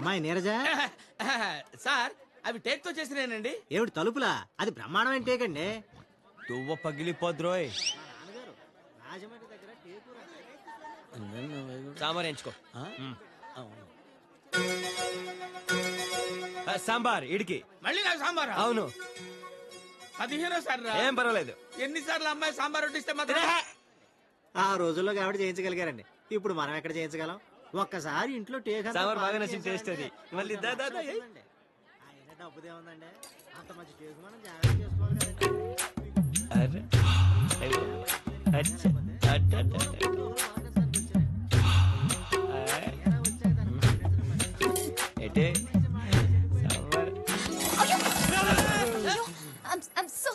అమ్మాయి నీరజ. సార్ అవి టేక్ తో చేసినేనండి. ఏమిటి తలుపులా? అది బ్రహ్మాండమైన టేక్ అండి. తువ్వ పగిలిపోద్రోయ్. రాజమండ్రి దగ్గర టేకు సాంబార్ ఎంచుకో. సాంబార్ ఇడికి. మళ్ళీ నాకు సాంబార్? అవును. 15 సార్లు. ఏం పర్వాలేదు. ఎన్నిసార్లు అమ్మాయి సాంబార్ వడ్డిస్తే మాత్రం? ఆ రోజుల్లో కాబట్టి చేయించగలిగారండి. ఇప్పుడు మనం ఎక్కడ చేయించగలం? ఒక్కసారి ఇంట్లో టేక్ సాంబార్ బాగా నచ్చిన టేస్ట్ అది. మళ్ళీ డబ్బుదే ఉందండి. అంత మంచి టేకు మనం జాగ్రత్త చేసుకోవాలి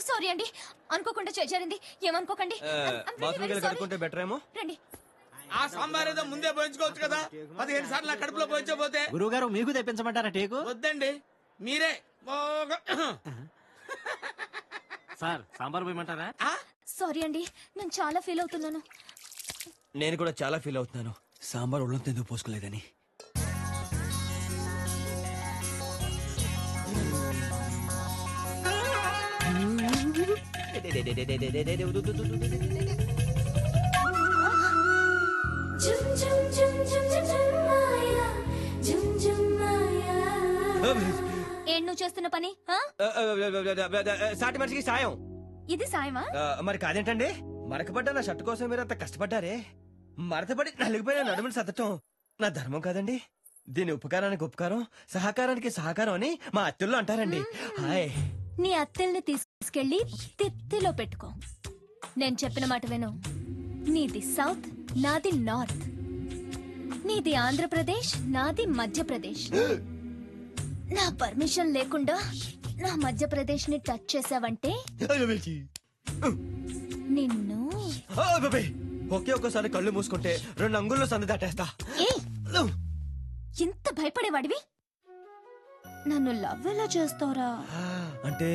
సారీ అండి, అనుకోకుండా చేరింది, ఏమనుకోకండి. బెటర్ ఏమో. రండి. ఆ సాంబార్ ఏదో ముందే పోయించుకోవచ్చు కదా. 15 సార్లు నా కడుపులో పోయించబోతే. గురువు గారు మీకు తెప్పించమంటారా టేకు? వద్దండి, మీరే. సార్ సాంబార్ పోయమంటారా? సారీ అండి, నేను చాలా ఫీల్ అవుతున్నాను. నేను కూడా చాలా ఫీల్ అవుతున్నాను. సాంబార్ ఒళ్ళంత ఎందుకు పోసుకోలేదని. ఏం నువ్వు చేస్తున్న పని? సాటి మనిషికి సాయం. ఇది సాయమా? మరి కాదేంటండి? మరకపడ్డ నా షర్ట్ కోసం మీరు అంత కష్టపడ్డారే. మరతపడి నలిగిపోయిన నడుముని సతటం నా ధర్మం కాదండి. దీని ఉపకారానికి ఉపకారం, సహకారానికి సహకారం అని మా అత్తల్లో అంటారండి. హాయ్. నీ అత్తల్ని తీసుకెళ్లి తిత్తిలో పెట్టుకో. నేను చెప్పిన మాట విను. నీది సౌత్, నాది నార్త్. నీది ఆంధ్రప్రదేశ్, నాది మధ్యప్రదేశ్. నా పర్మిషన్ లేకుండా నా మధ్యప్రదేశ్ ని టచ్ చేసావంటే నిన్ను ఒకే ఒక్కసారి కళ్ళు మూసుకుంటే 2 అంగుల్లో సందు దాటేస్తా. ఎంత భయపడేవాడివి? నన్ను లవ్ ఎలా చేస్తావురా? అంటే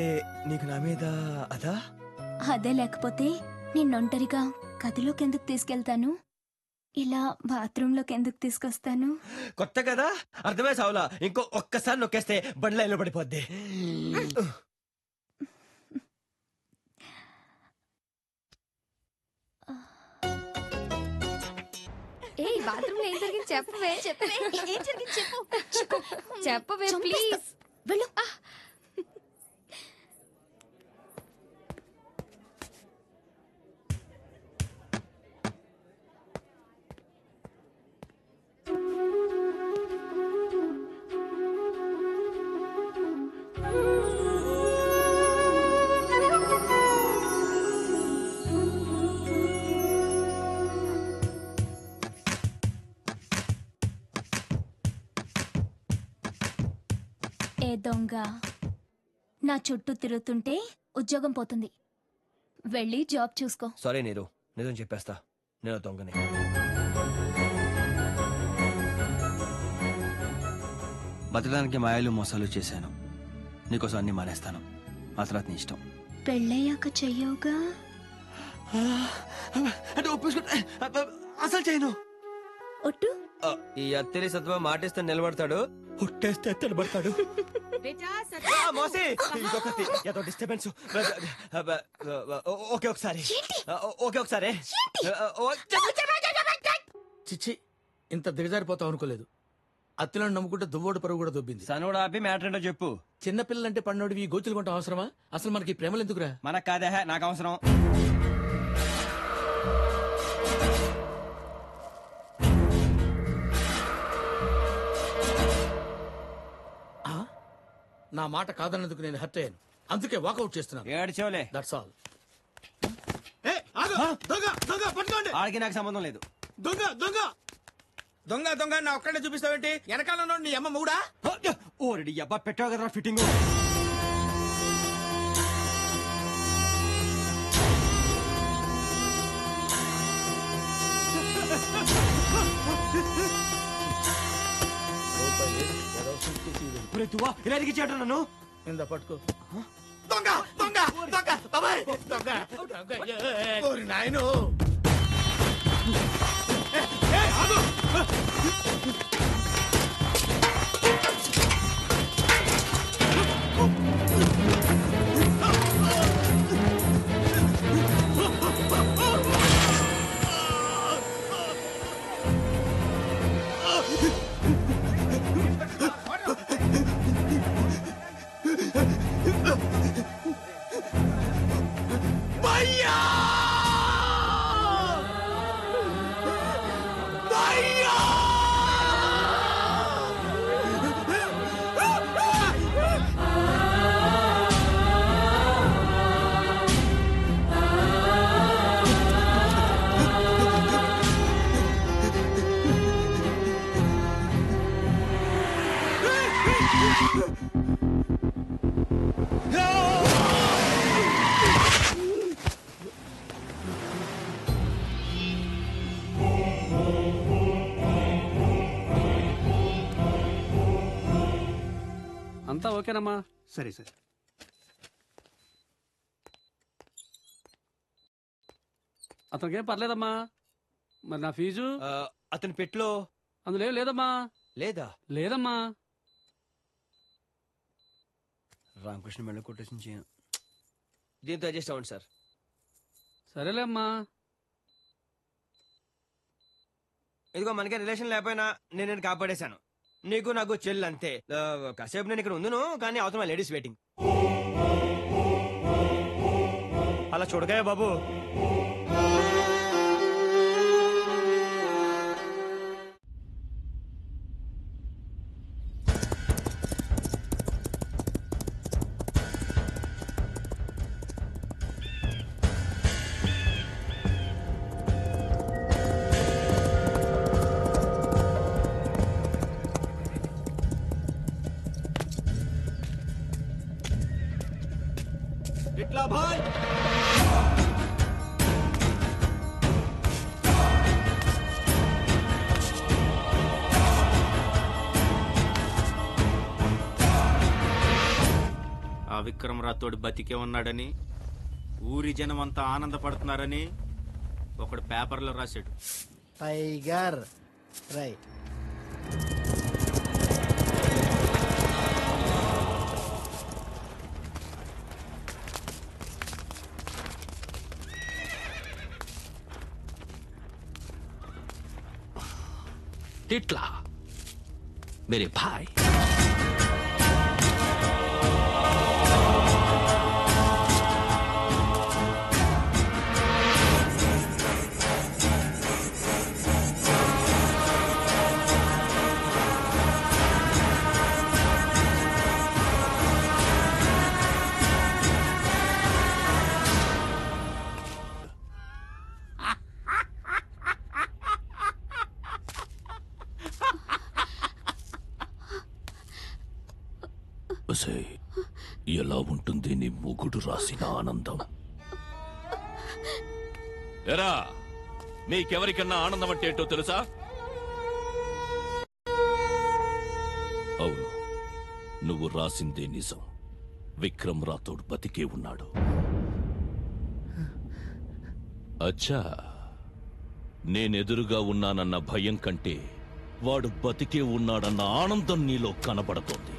నీకు నా మీద అదా? అదే లేకపోతే నిన్నొంటరిగా గదిలోకి ఎందుకు తీసుకెళ్తాను? ఇలా బాత్రూమ్ లోకి ఎందుకు తీసుకొస్తాను? కొత్త కదా, అర్థమే సావులా. ఇంకో ఒక్కసారి నొక్కేస్తే బండ్ల ఇల్లు పడిపోద్ది. ఏ బాత్రూమ్ లో ఏం జరిగింది చెప్పవే. ఏం జరిగింది చెప్పు. చెప్పవే ప్లీజ్. వెళ్ళు. ఏ దొంగ నా చుట్టూ తిరుగుతుంటే ఉద్యోగం పోతుంది. వెళ్ళి జాబ్ చూసుకో. సారీ నీరు, నిజం చెప్పేస్తా, నేను దొంగని. బతకడానికి మాయలు మోసాలు చేశాను. నీకోసం అన్ని మానేస్తాను. ఆ తర్వాత నీ ఇష్టం. పెళ్ళయ్యాక చెయ్యవుగా? అసలు చేయను. ఒట్టు. ఈ అత్తరి సత్వ మాటేస్తే నిలబడతాడు, ఒట్టేస్తే నిలబడతాడు. డిస్టర్బెన్స్. ఓకే ఒకసారి. చిచ్చి, ఇంత దిగజారిపోతావు అనుకోలేదు. అత్తిలను నమ్ముకుంటే దువ్వోడు పరువు కూడా దొబ్బింది. సనోడు ఆపి మ్యాటర్ ఏంటో చెప్పు. చిన్నపిల్లలంటే పన్నోడివి గోచులు కొంటాం అవసరమా? అసలు మనకి ప్రేమలు ఎందుకురా? మనకు కాదే, నాకు అవసరం. నా మాట కాదన్నందుకు నేను హర్ట్ అయ్యాను, అందుకే వాకౌట్ చేస్తున్నాను. ఏడ్చోలే, దట్స్ ఆల్. ఆడికి నాకు సంబంధం లేదు. దొంగ దొంగ దొంగ దొంగ నా ఒక్కడే చూపిస్తావేంటి? వెనకాల నీ అమ్మ మూడా? ఓరెడి అబ్బా పెట్టావు కదా ఫిట్టింగ్. ఇలా ఎదిగించాడు నన్ను. ఇంద పట్టుకో. దొంగ దొంగ దొంగ బాబాయ్, దొంగ దొంగ నాయను. అంతా ఓకేనమ్మా? సరే సరే. అతనికేం పర్లేదమ్మా. మరి నా ఫీజు? అతని పెట్లో అందులో ఏం లేదమ్మా. లేదా? లేదమ్మా. రామకృష్ణ మెళ్ళ కొట్టేసి దీంతో అడ్జస్ట్ అవ్వండి సార్. సరేలే అమ్మా. ఇదిగో మనకే రిలేషన్ లేకపోయినా నేను కాపాడేశాను. నీకు నాకు చెల్లి అంతే. కాసేపు నేను ఇక్కడ ఉందును, కానీ అవతల లేడీస్ వెయిటింగ్. అలా చూడగా బాబు. ఇట్లా భాయ్. ఆ విక్రమ్ రాథోడ్ బతికే ఉన్నాడని ఊరి జనం అంతా ఆనందపడుతున్నారని ఒకడు పేపర్లో రాశాడు. టైగర్ రై. टिटला मेरे भाई. ఎలా ఉంటుంది నీ మొగుడు రాసిన ఆనందం? ఎరా, మీకెవరికన్నా ఆనందం అంటే ఏంటో తెలుసా? అవును, నువ్వు రాసిందే నిజం. విక్రమ్ రాథోడ్ బతికే ఉన్నాడు. అచ్చా, నేనెదురుగా ఉన్నానన్న భయం కంటే వాడు బతికే ఉన్నాడన్న ఆనందం నీలో కనబడుతోంది.